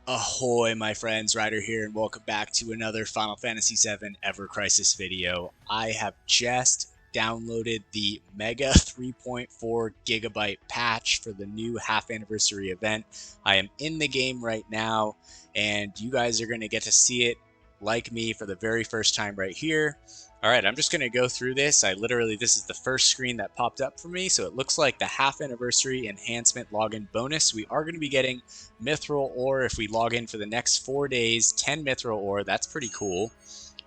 Ahoy, my friends, Ryder here, and welcome back to another Final Fantasy VII Ever Crisis video. I have just downloaded the Mega 3.4 gigabyte patch for the new half anniversary event. I am in the game right now, and you guys are going to get to see it like me for the very first time right here. Alright, I'm just going to go through this. This is the first screen that popped up for me, so it looks like the half anniversary enhancement login bonus. We are going to be getting mithril ore if we log in for the next 4 days, 10 mithril ore. That's pretty cool.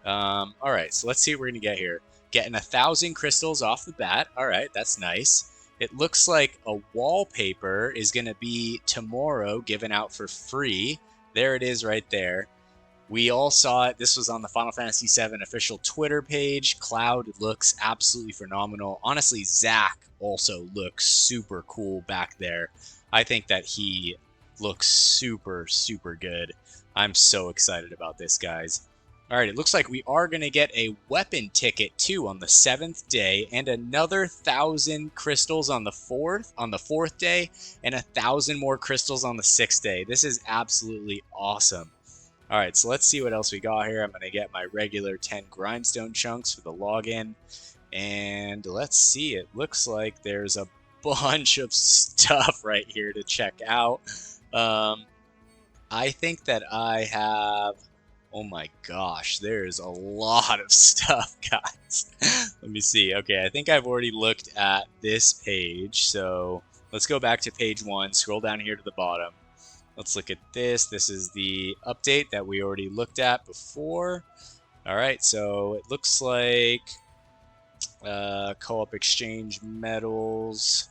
Alright, so let's see what we're going to get here. Getting 1,000 crystals off the bat. Alright, that's nice. It looks like a wallpaper is going to be tomorrow given out for free. There it is right there. We all saw it. This was on the Final Fantasy VII official Twitter page. Cloud looks absolutely phenomenal. Honestly, Zack also looks super cool back there. I think that he looks super, super good. I'm so excited about this, guys. Alright, it looks like we are going to get a weapon ticket, too, on the 7th day, and another 1,000 crystals on the 4th day, and 1,000 more crystals on the 6th day. This is absolutely awesome. Alright, so let's see what else we got here. I'm going to get my regular 10 grindstone chunks for the login. And let's see, it looks like there's a bunch of stuff right here to check out. I think that I have... Oh my gosh, there's a lot of stuff, guys. Let me see. Okay, I think I've already looked at this page. So let's go back to page 1, scroll down here to the bottom. Let's look at this. This is the update that we already looked at before. Alright, so it looks like co-op exchange medals.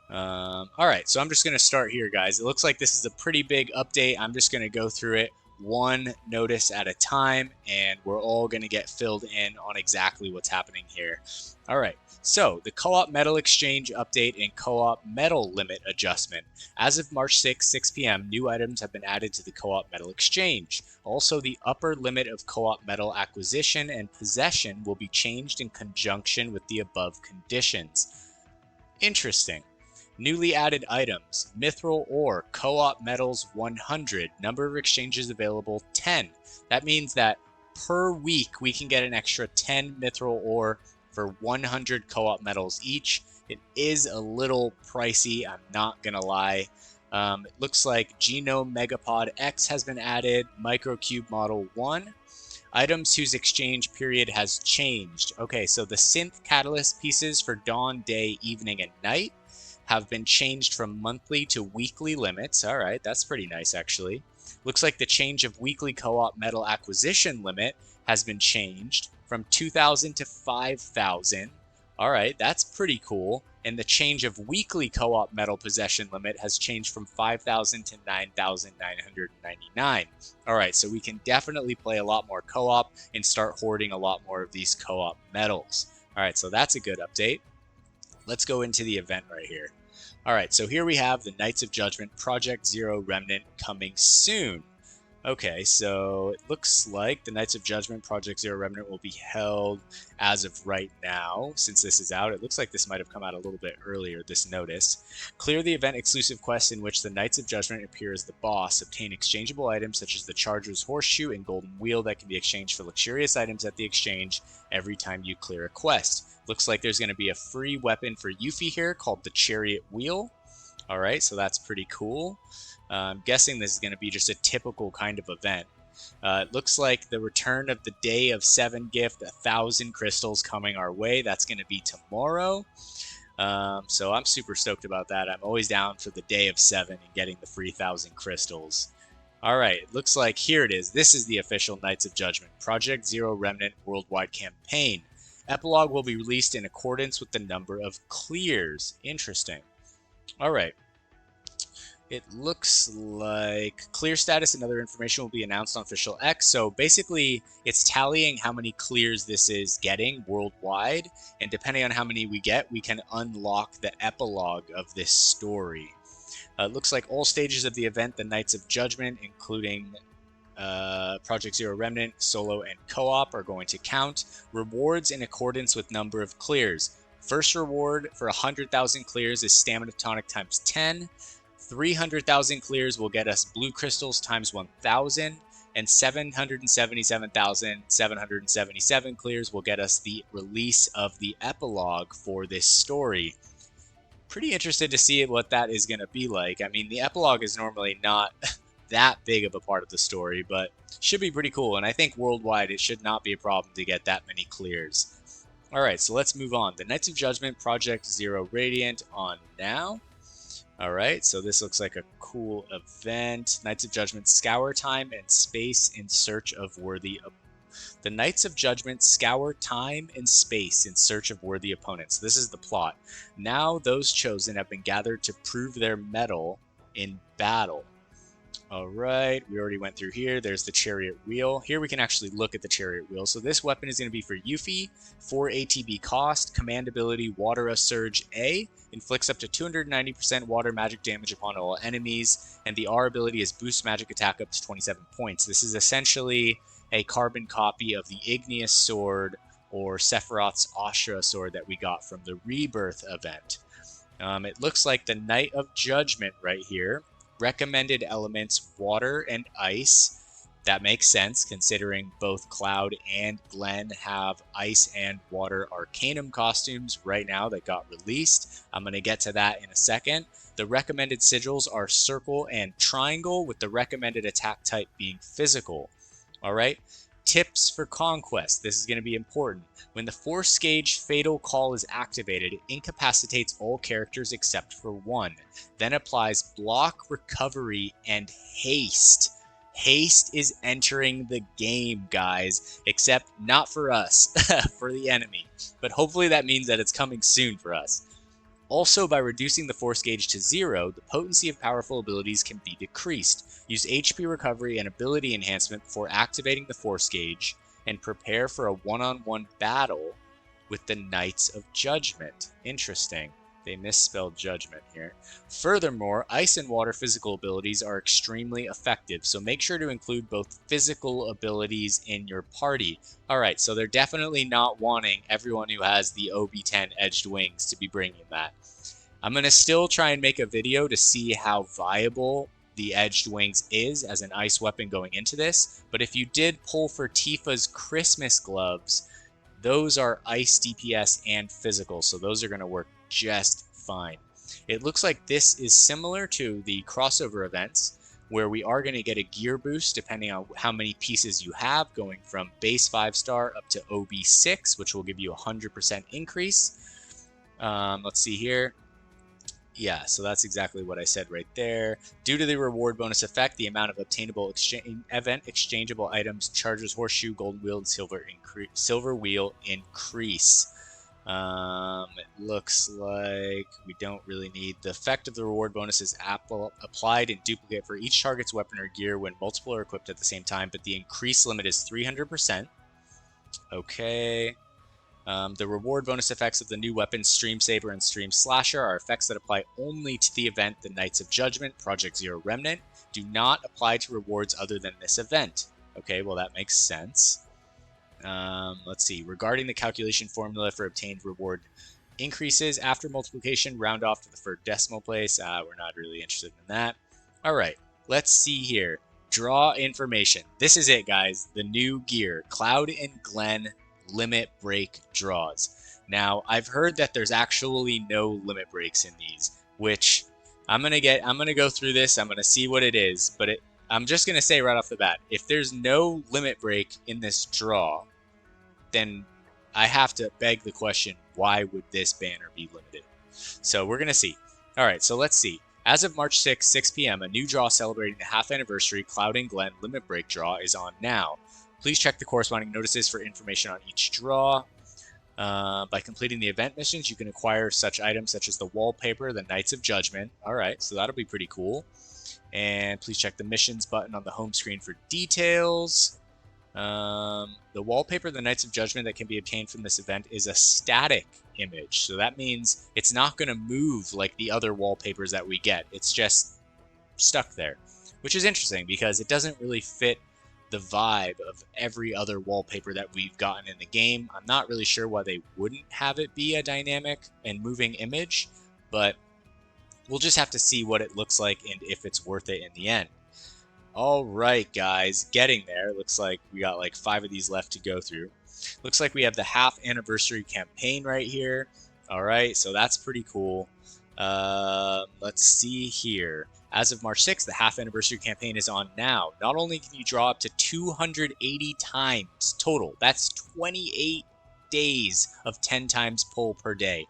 Alright, so I'm just going to start here, guys. It looks like this is a pretty big update. I'm just going to go through it one notice at a time, and we're all going to get filled in on exactly what's happening here. Alright, so the co-op medal exchange update and co-op medal limit adjustment. As of March 6, 6 p.m., new items have been added to the co-op medal exchange. Also, the upper limit of co-op medal acquisition and possession will be changed in conjunction with the above conditions. Interesting. Newly added items, mithril ore, co-op medals 100, number of exchanges available 10. That means that per week we can get an extra 10 mithril ore for 100 co-op medals each. It is a little pricey, I'm not gonna lie. It looks like Genome Megapod X has been added, Microcube Model 1. Items whose exchange period has changed. Okay, so the synth catalyst pieces for dawn, day, evening, and night have been changed from monthly to weekly limits. Alright, that's pretty nice actually. Looks like the change of weekly co-op medal acquisition limit has been changed from 2,000 to 5,000. Alright, that's pretty cool. And the change of weekly co-op medal possession limit has changed from 5,000 to 9,999. Alright, so we can definitely play a lot more co-op and start hoarding a lot more of these co-op medals. Alright, so that's a good update. Let's go into the event right here. Alright, so here we have the Knights of Judgment Project Zero Remnant coming soon. Okay, so it looks like the Knights of Judgment Project Zero Remnant will be held as of right now. Since this is out, it looks like this might have come out a little bit earlier, this notice. Clear the event exclusive quest in which the Knights of Judgment appear as the boss. Obtain exchangeable items such as the Charger's Horseshoe and Golden Wheel that can be exchanged for luxurious items at the exchange every time you clear a quest. Looks like there's going to be a free weapon for Yuffie here called the Chariot Wheel. Alright, so that's pretty cool. I'm guessing this is going to be just a typical kind of event. It looks like the return of the Day of 7 gift, 1,000 crystals coming our way. That's going to be tomorrow. So I'm super stoked about that. I'm always down for the Day of 7 and getting the free 1,000 crystals. Alright, it looks like here it is. This is the official Knights of Judgment Project Zero Remnant Worldwide Campaign. Epilogue will be released in accordance with the number of clears. Interesting. Alright. It looks like clear status and other information will be announced on official X. So basically, it's tallying how many clears this is getting worldwide. And depending on how many we get, we can unlock the epilogue of this story. It looks like all stages of the event, the Knights of Judgment, including Project Zero Remnant, solo, and co-op are going to count. Rewards in accordance with number of clears. First reward for 100,000 clears is Stamina Tonic times 10. 300,000 clears will get us Blue Crystals times 1,000. And 777,777 clears will get us the release of the epilogue for this story. Pretty interested to see what that is going to be like. I mean, the epilogue is normally not that big of a part of the story, but should be pretty cool. And I think worldwide it should not be a problem to get that many clears. All right, so let's move on. The Knights of Judgment Project Zero Radiant on now. All right, so this looks like a cool event. Knights of Judgment scour time and space in search of worthy. The Knights of Judgment scour time and space in search of worthy opponents. This is the plot. Now those chosen have been gathered to prove their mettle in battle. All right, we already went through here. There's the chariot wheel. Here we can actually look at the chariot wheel. So this weapon is going to be for Yuffie, 4 ATB cost, command ability Water Surge A, inflicts up to 290% water magic damage upon all enemies, and the R ability is boost magic attack up to 27 points. This is essentially a carbon copy of the Igneous Sword or Sephiroth's Ashra Sword that we got from the Rebirth event. It looks like the Knight of Judgment right here. Recommended elements water and ice. That makes sense considering both Cloud and Glenn have ice and water Arcanum costumes right now that got released. I'm going to get to that in a second. The recommended sigils are circle and triangle, with the recommended attack type being physical. All right. Tips for Conquest. This is going to be important. When the Force Gauge Fatal Call is activated, it incapacitates all characters except for one. Then applies Block, Recovery, and Haste. Haste is entering the game, guys, except not for us, for the enemy. But hopefully that means that it's coming soon for us. Also, by reducing the force gauge to 0, the potency of powerful abilities can be decreased. Use HP recovery and ability enhancement before activating the force gauge, and prepare for a one-on-one battle with the Knights of Judgment. Interesting. They misspelled judgment here. Furthermore, ice and water physical abilities are extremely effective, so make sure to include both physical abilities in your party. Alright, so they're definitely not wanting everyone who has the OB10 Edged Wings to be bringing that. I'm going to still try and make a video to see how viable the Edged Wings is as an ice weapon going into this, but if you did pull for Tifa's Christmas gloves, those are ice DPS and physical, so those are going to work just fine. It looks like this is similar to the crossover events, where we are going to get a gear boost depending on how many pieces you have, going from base 5-star up to OB6, which will give you a 100% increase. Let's see here. Yeah, so that's exactly what I said right there. Due to the reward bonus effect, the amount of obtainable event exchangeable items, Charger's Horseshoe, Golden Wheel, and Silver Wheel increase. It looks like we don't really need the effect of the reward bonus is applied in duplicate for each target's weapon or gear when multiple are equipped at the same time, but the increase limit is 300%. Okay. The reward bonus effects of the new weapons Stream Saber and Stream Slasher are effects that apply only to the event the Knights of Judgment, Project Zero Remnant, do not apply to rewards other than this event. Okay, well that makes sense. Let's see. Regarding the calculation formula for obtained reward increases after multiplication, round off to the third decimal place. We're not really interested in that. All right, let's see here. Draw information. This is it, guys. The new gear, Cloud and Glenn limit break draws. Now, I've heard that there's actually no limit breaks in these, which I'm gonna go through this. I'm gonna see what it is, but I'm just gonna say right off the bat, if there's no limit break in this draw, then I have to beg the question, why would this banner be limited? So we're gonna see. All right, so let's see. As of March 6, 6 p.m., a new draw celebrating the half anniversary Cloud and Glenn limit break draw is on now. Please check the corresponding notices for information on each draw. By completing the event missions, you can acquire such items such as the wallpaper, the Knights of Judgment. All right, so that'll be pretty cool. And please check the missions button on the home screen for details. The wallpaper, the Knights of Judgment, that can be obtained from this event is a static image. So that means it's not going to move like the other wallpapers that we get. It's just stuck there, which is interesting because it doesn't really fit the vibe of every other wallpaper that we've gotten in the game. I'm not really sure why they wouldn't have it be a dynamic and moving image, but we'll just have to see what it looks like and if it's worth it in the end. All right, guys, getting there. Looks like we got like 5 of these left to go through. Looks like we have the half anniversary campaign right here. All right, so that's pretty cool. Let's see here. As of March 6th, the half anniversary campaign is on now. Not only can you draw up to 280 times total, that's 28 days of 10 times pull per day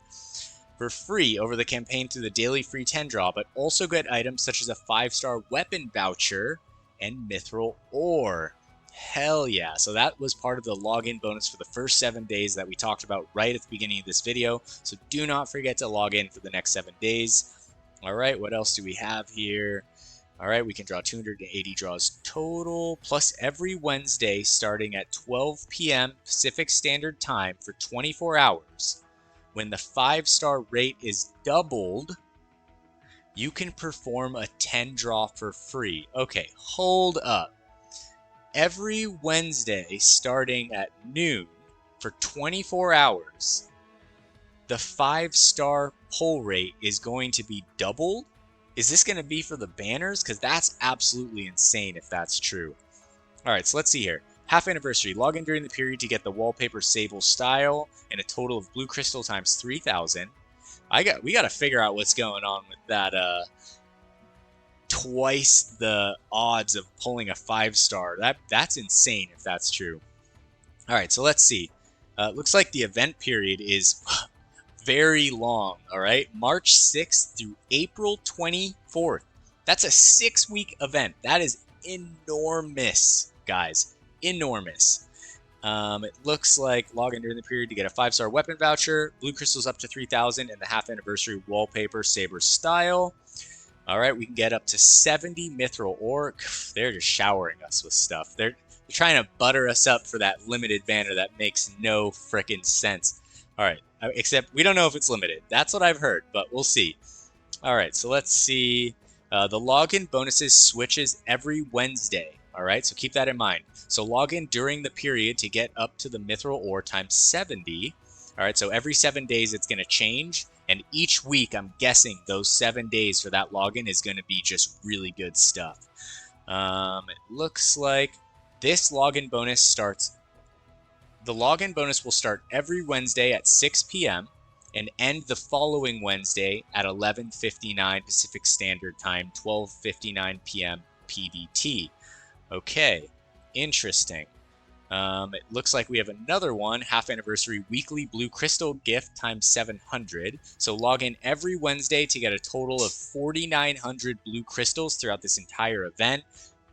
for free over the campaign through the daily free 10 draw, but also get items such as a 5-star weapon voucher and mithril ore. Hell yeah. So that was part of the login bonus for the first 7 days that we talked about right at the beginning of this video. So do not forget to log in for the next 7 days. All right, what else do we have here? All right, we can draw 280 draws total, plus every Wednesday starting at 12 p.m. Pacific Standard Time for 24 hours. When the 5-star rate is doubled, you can perform a 10 draw for free. Okay, hold up. Every Wednesday starting at noon for 24 hours, the 5-star pull rate is going to be doubled? Is this going to be for the banners? Because that's absolutely insane if that's true. All right, so let's see here. Half anniversary. Log in during the period to get the wallpaper Sable style and a total of blue crystal times 3,000. We got to figure out what's going on with that twice the odds of pulling a 5-star. That's insane if that's true. All right, so let's see. Looks like the event period is very long. All right, March 6th through April 24th. That's a 6-week event. That is enormous, guys. Enormous. It looks like log in during the period to get a 5-star weapon voucher, blue crystals up to 3,000, and the half anniversary wallpaper saber style. All right, we can get up to 70 mithril ore. They're just showering us with stuff. They're trying to butter us up for that limited banner that makes no frickin' sense. All right, except we don't know if it's limited. That's what I've heard, but we'll see. All right, so let's see. The login bonuses switches every Wednesday. All right, so keep that in mind. So log in during the period to get up to the mithril ore times 70. All right, so every 7 days it's going to change. And each week, I'm guessing those 7 days for that login is going to be just really good stuff. It looks like this login bonus starts. The login bonus will start every Wednesday at 6 p.m. and end the following Wednesday at 11:59 Pacific Standard Time, 12:59 p.m. PDT. Okay, interesting. It looks like we have another one, half anniversary weekly blue crystal gift times 700. So log in every Wednesday to get a total of 4,900 blue crystals throughout this entire event.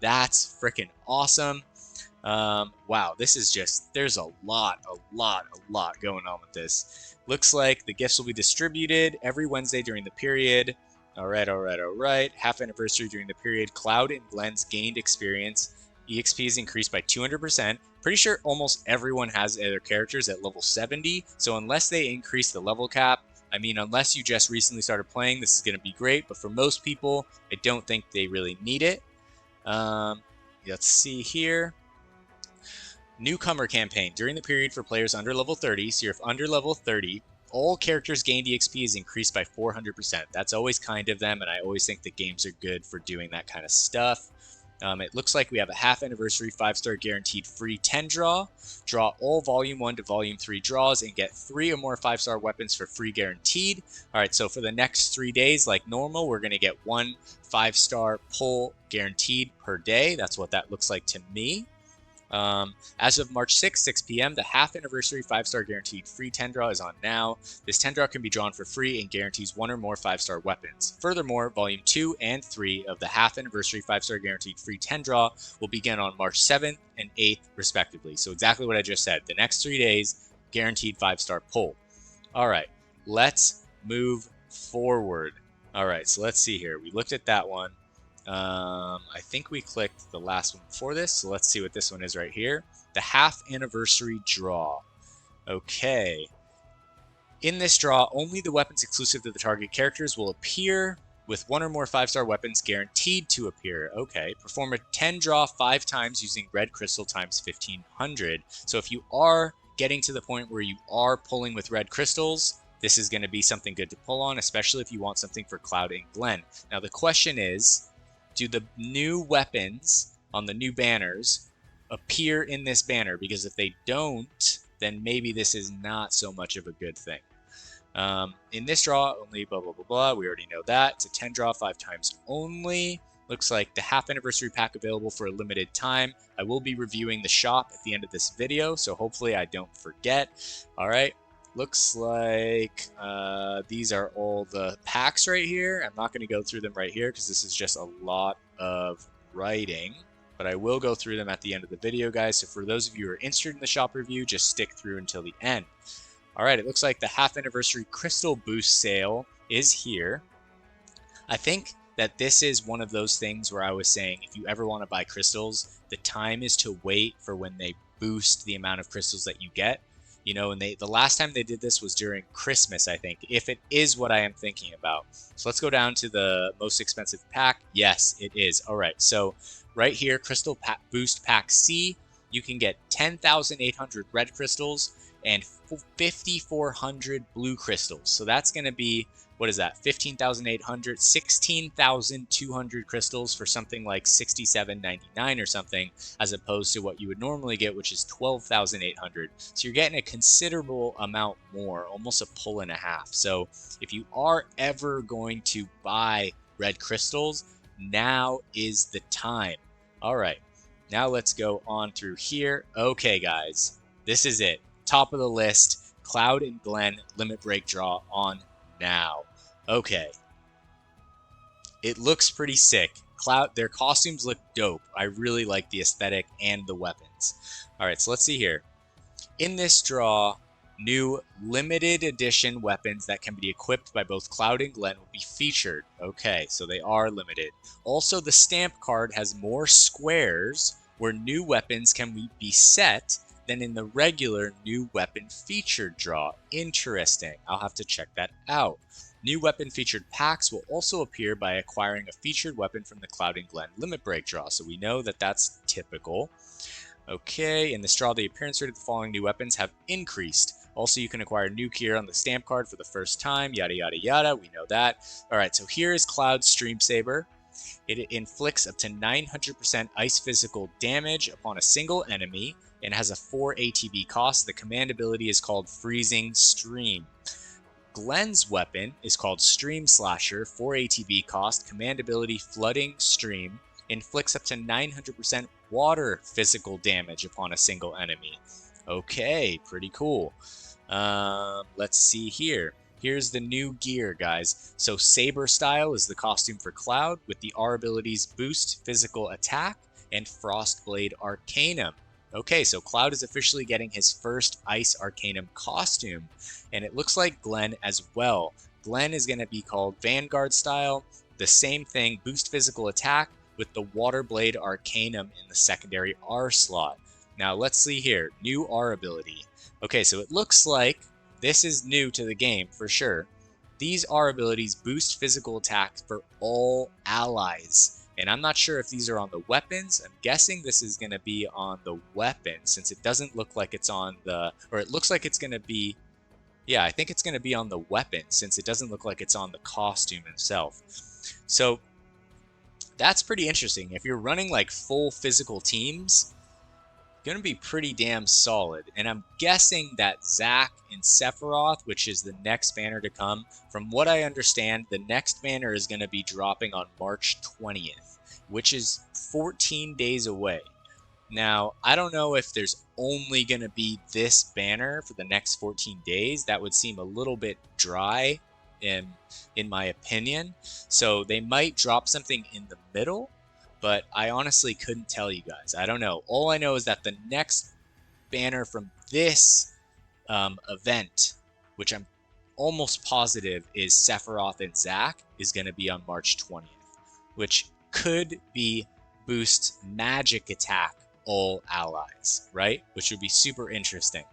That's freaking awesome. Wow, this is just, there's a lot going on with this. Looks like the gifts will be distributed every Wednesday during the period. All right. Half anniversary during the period. Cloud and Glenn's gained experience. EXP is increased by 200%. Pretty sure almost everyone has their characters at level 70, so unless they increase the level cap, I mean, unless you just recently started playing, this is going to be great, but for most people, I don't think they really need it. Let's see here. Newcomer campaign. During the period for players under level 30, so if under level 30, all characters gained EXP is increased by 400%. That's always kind of them, and I always think the games are good for doing that kind of stuff. It looks like we have a half anniversary 5-star guaranteed free 10 draw. Draw all volume 1 to volume 3 draws and get 3 or more 5-star weapons for free guaranteed. All right, so for the next 3 days, like normal, we're going to get 1 5-star pull guaranteed per day. That's what that looks like to me. As of March 6th, 6 p.m., the half anniversary 5-star guaranteed free 10 draw is on now. This 10 draw can be drawn for free and guarantees 1 or more 5-star weapons. Furthermore, volume 2 and 3 of the half anniversary 5-star guaranteed free 10 draw will begin on March 7th and 8th, respectively. So exactly what I just said. The next 3 days, guaranteed 5-star pull. All right, let's move forward. All right, so let's see here. We looked at that one. I think we clicked the last one before this, so let's see what this one is right here. The half anniversary draw. Okay. In this draw, only the weapons exclusive to the target characters will appear with 1 or more 5-star weapons guaranteed to appear. Okay, perform a 10 draw 5 times using red crystal times 1500. So if you are getting to the point where you are pulling with red crystals, this is going to be something good to pull on, especially if you want something for Cloud and Glenn. Now the question is, do the new weapons on the new banners appear in this banner? Because if they don't, then maybe this is not so much of a good thing. In this draw, only blah, blah, blah, blah. We already know that. It's a 10 draw 5 times only. Looks like the half anniversary pack available for a limited time. I will be reviewing the shop at the end of this video, so hopefully I don't forget. All right. Looks like these are all the packs right here. I'm not going to go through them right here because this is just a lot of writing, but I will go through them at the end of the video, guys. So for those of you who are interested in the shop review, just stick through until the end. All right, it looks like the half anniversary crystal boost sale is here. I think that this is one of those things where I was saying if you ever want to buy crystals, the time is to wait for when they boost the amount of crystals that you get. You know, and the last time they did this was during Christmas, I think, if it is what I am thinking about. So let's go down to the most expensive pack. Yes, it is. All right, so right here, Crystal Boost Pack C, you can get 10,800 red crystals and 5,400 blue crystals. So that's going to be, what is that, 15,800, 16,200 crystals for something like $67.99 or something, as opposed to what you would normally get, which is 12,800. So you're getting a considerable amount more, almost a pull and a half. So if you are ever going to buy red crystals, now is the time. All right, now let's go on through here. Okay, guys, this is it. Top of the list, Cloud and Glenn limit break draw on now. Okay. It looks pretty sick. Cloud, their costumes look dope. I really like the aesthetic and the weapons. All right, so let's see here. In this draw, new limited edition weapons that can be equipped by both Cloud and Glenn will be featured. Okay, so they are limited. Also, the stamp card has more squares where new weapons can be set than in the regular new weapon featured draw. Interesting. I'll have to check that out. New weapon featured packs will also appear by acquiring a featured weapon from the Cloud and Glenn limit break draw. So we know that that's typical. Okay, in this draw, the appearance rate of the following new weapons have increased. Also, you can acquire new gear on the stamp card for the first time, yada, yada, yada. We know that. All right, so here is Cloud's Stream Saber. It inflicts up to 900% ice physical damage upon a single enemy and has a 4 ATB cost. The command ability is called Freezing Stream. Glenn's weapon is called Stream Slasher, 4 ATB cost, command ability Flooding Stream, inflicts up to 900% water physical damage upon a single enemy. Okay, pretty cool. Let's see here. Here's the new gear, guys. So Saber Style is the costume for Cloud, with the R abilities Boost Physical Attack and Frostblade Arcanum. Okay, so Cloud is officially getting his first Ice Arcanum costume, and it looks like Glenn as well. Glenn is going to be called Vanguard Style, the same thing, Boost Physical Attack, with the Waterblade Arcanum in the secondary R slot. Now let's see here, new R ability. Okay, so it looks like this is new to the game for sure. These R abilities boost physical attack for all allies. And I'm not sure if these are on the weapons. I'm guessing this is going to be on the weapon since it doesn't look like it's on the, or it looks like it's going to be, yeah, I think it's going to be on the weapon since it doesn't look like it's on the costume itself. So that's pretty interesting. If you're running like full physical teams, going to be pretty damn solid. And I'm guessing that Zack and Sephiroth, which is the next banner to come, from what I understand, the next banner is going to be dropping on March 20th, which is 14 days away. Now, I don't know if there's only going to be this banner for the next 14 days. That would seem a little bit dry in my opinion. So they might drop something in the middle, but I honestly couldn't tell you guys. I don't know. All I know is that the next banner from this event, which I'm almost positive is Sephiroth and Zack, is going to be on March 20th, which could be boost magic attack all allies, right? Which would be super interesting.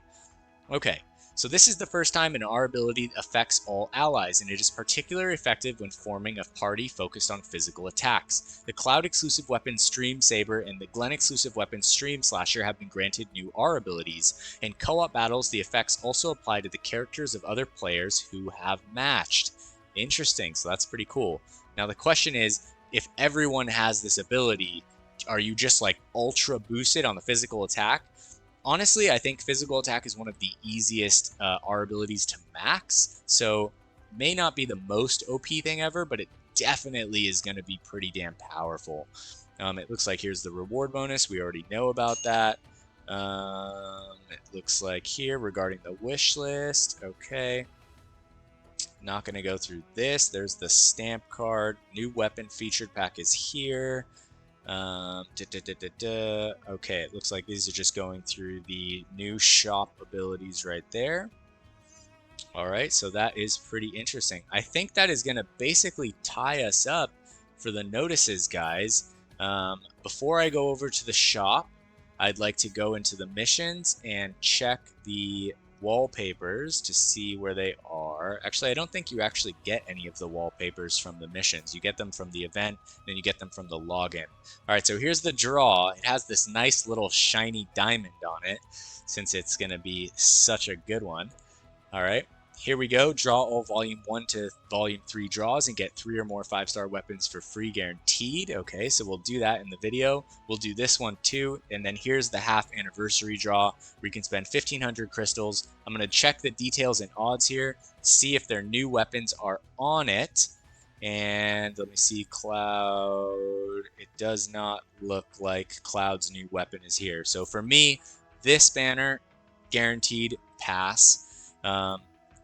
Okay, So this is the first time an R ability affects all allies, and it is particularly effective when forming a party focused on physical attacks. The Cloud-exclusive weapon Stream Saber and the Glen-exclusive weapon Stream Slasher have been granted new R abilities. In co-op battles, the effects also apply to the characters of other players who have matched. Interesting, so that's pretty cool. Now the question is, if everyone has this ability, are you just like ultra boosted on the physical attack? Honestly, I think physical attack is one of the easiest R abilities to max, so may not be the most OP thing ever, but it definitely is going to be pretty damn powerful. It looks like here's the reward bonus. We already know about that. It looks like here regarding the wish list. Okay. Not going to go through this. There's the stamp card. New weapon featured pack is here. Okay, it looks like these are just going through the new shop abilities right there. Alright, so that is pretty interesting. I think that is going to basically tie us up for the notices, guys. Before I go over to the shop, I'd like to go into the missions and check the wallpapers to see where they are. Actually, I don't think you actually get any of the wallpapers from the missions. You get them from the event, then you get them from the login. Alright, so here's the draw. It has this nice little shiny diamond on it, since it's going to be such a good one. Alright, here we go. Draw all Volume 1 to Volume 3 draws and get 3 or more 5-star weapons for free guaranteed. Okay, so we'll do that in the video. We'll do this one too. And then here's the half anniversary draw where you can spend 1,500 crystals. I'm going to check the details and odds here, see if their new weapons are on it. And let me see, Cloud. It does not look like Cloud's new weapon is here. So for me, this banner, guaranteed pass.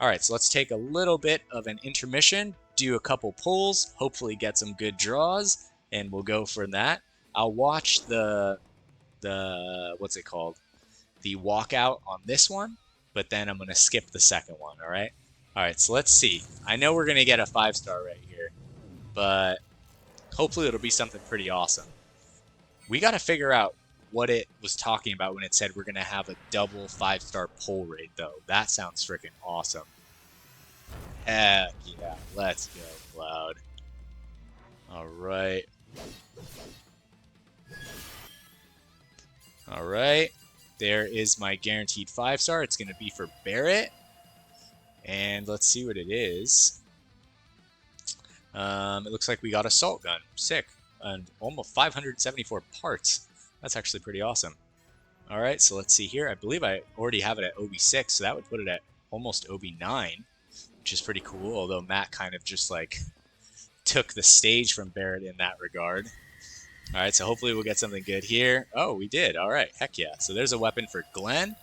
Alright, so let's take a little bit of an intermission, do a couple pulls, hopefully get some good draws, and we'll go from that. I'll watch the what's it called? The walkout on this one, but then I'm going to skip the second one, alright? Alright, so let's see. I know we're going to get a 5-star right here, but hopefully it'll be something pretty awesome. We got to figure out what it was talking about when it said we're going to have a double 5-star pull rate, though. That sounds freaking awesome. Heck yeah, let's go, Cloud. Alright. Alright, there is my guaranteed 5-star. It's going to be for Barrett. And let's see what it is. It looks like we got Assault Gun. Sick. And almost 574 parts. That's actually pretty awesome. Alright, so let's see here. I believe I already have it at OB6, so that would put it at almost OB9, which is pretty cool, although Matt kind of just like took the stage from Barrett in that regard. Alright, so hopefully we'll get something good here. Oh, we did. Alright, heck yeah. So there's a weapon for Glenn.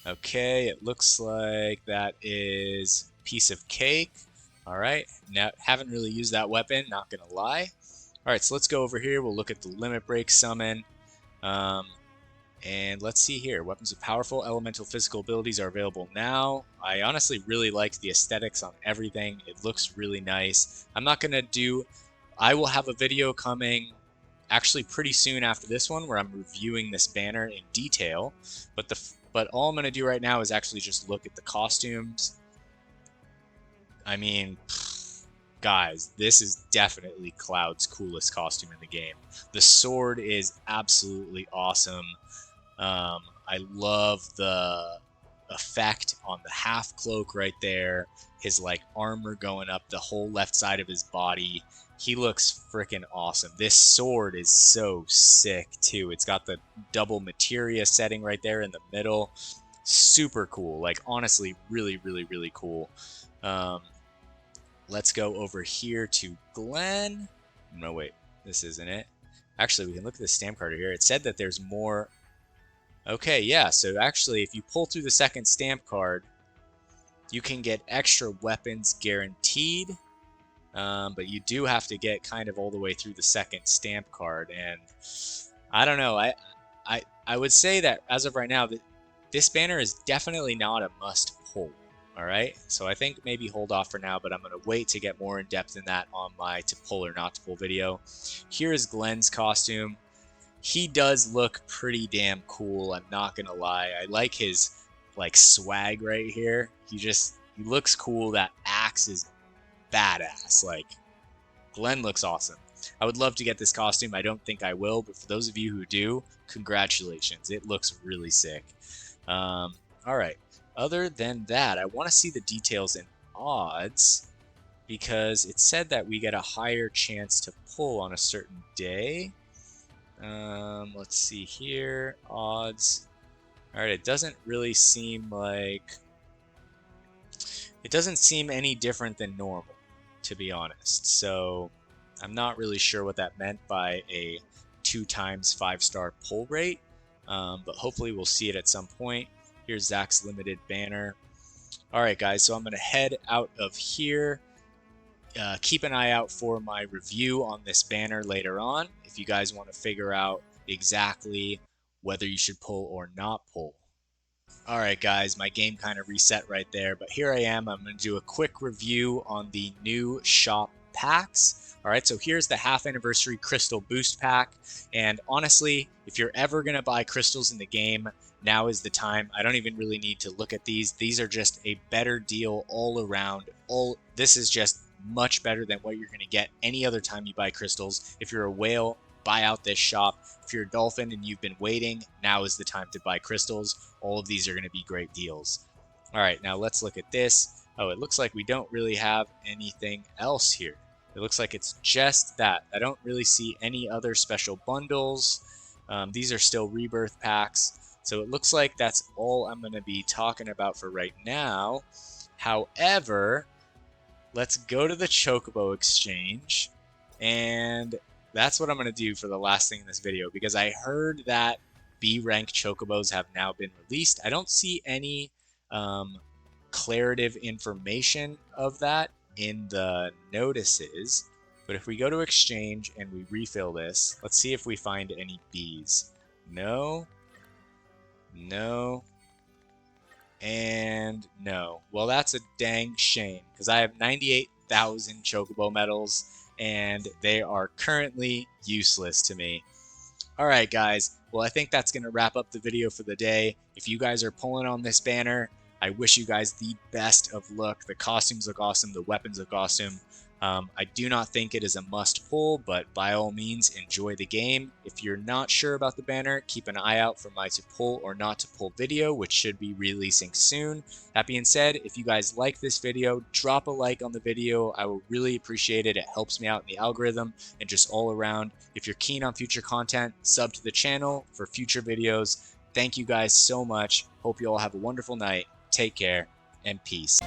Okay, it looks like that is Piece of Cake. Alright, now haven't really used that weapon, not gonna lie. Alright, so let's go over here. We'll look at the Limit Break summon. And let's see here. Weapons with powerful elemental physical abilities are available now. I honestly really like the aesthetics on everything. It looks really nice. I'm not going to do... I will have a video coming actually pretty soon after this one where I'm reviewing this banner in detail. But all I'm going to do right now is actually just look at the costumes. I mean... Guys, this is definitely Cloud's coolest costume in the game. The sword is absolutely awesome. I love the effect on the half cloak right there. His like armor going up the whole left side of his body. He looks freaking awesome. This sword is so sick too. It's got the double materia setting right there in the middle. Super cool. Like honestly, really, really, really cool. Let's go over here to Glenn. No, wait, this isn't it. Actually, we can look at the stamp card here. It said that there's more. Okay, yeah, so actually, if you pull through the second stamp card, you can get extra weapons guaranteed, but you do have to get kind of all the way through the second stamp card, and I don't know. I would say that as of right now, this banner is definitely not a must pull. Alright, so I think maybe hold off for now, but I'm going to wait to get more in depth in that on my to pull or not to pull video. Here is Glenn's costume. He does look pretty damn cool, I'm not going to lie. I like his like swag right here. He looks cool. That axe is badass. Like, Glenn looks awesome. I would love to get this costume. I don't think I will, but for those of you who do, congratulations. It looks really sick. All right. Other than that, I want to see the details and odds because it said that we get a higher chance to pull on a certain day. Let's see here. Odds. All right. It doesn't really seem like... It doesn't seem any different than normal, to be honest. So I'm not really sure what that meant by a 2 times 5-star pull rate, but hopefully we'll see it at some point. Here's Zach's limited banner. All right, guys, so I'm going to head out of here. Keep an eye out for my review on this banner later on if you guys want to figure out exactly whether you should pull or not pull. Alright guys, my game kind of reset right there, but here I am. I'm going to do a quick review on the new shop packs. Alright, so here's the half anniversary crystal boost pack, and honestly, if you're ever going to buy crystals in the game, now is the time. I don't even really need to look at these. These are just a better deal all around. This is just much better than what you're going to get any other time you buy crystals. If you're a whale, buy out this shop. If you're a dolphin and you've been waiting, now is the time to buy crystals. All of these are going to be great deals. All right, now let's look at this. Oh, it looks like we don't really have anything else here. It looks like it's just that. I don't really see any other special bundles. These are still rebirth packs. So it looks like that's all I'm going to be talking about for right now. However, let's go to the Chocobo exchange, and that's what I'm going to do for the last thing in this video, because I heard that B rank Chocobos have now been released. I don't see any declarative information of that in the notices, but if we go to exchange and we refill this, let's see if we find any Bs. No, no, and no. Well, that's a dang shame, because I have 98,000 Chocobo medals, and they are currently useless to me. Alright guys, well I think that's going to wrap up the video for the day. If you guys are pulling on this banner, I wish you guys the best of luck. The costumes look awesome, the weapons look awesome. I do not think it is a must pull, but by all means enjoy the game. If you're not sure about the banner, keep an eye out for my to pull or not to pull video, which should be releasing soon. That being said, if you guys like this video, drop a like on the video. I will really appreciate it. It helps me out in the algorithm and just all around. If you're keen on future content, sub to the channel for future videos. Thank you guys so much. Hope you all have a wonderful night. Take care and peace.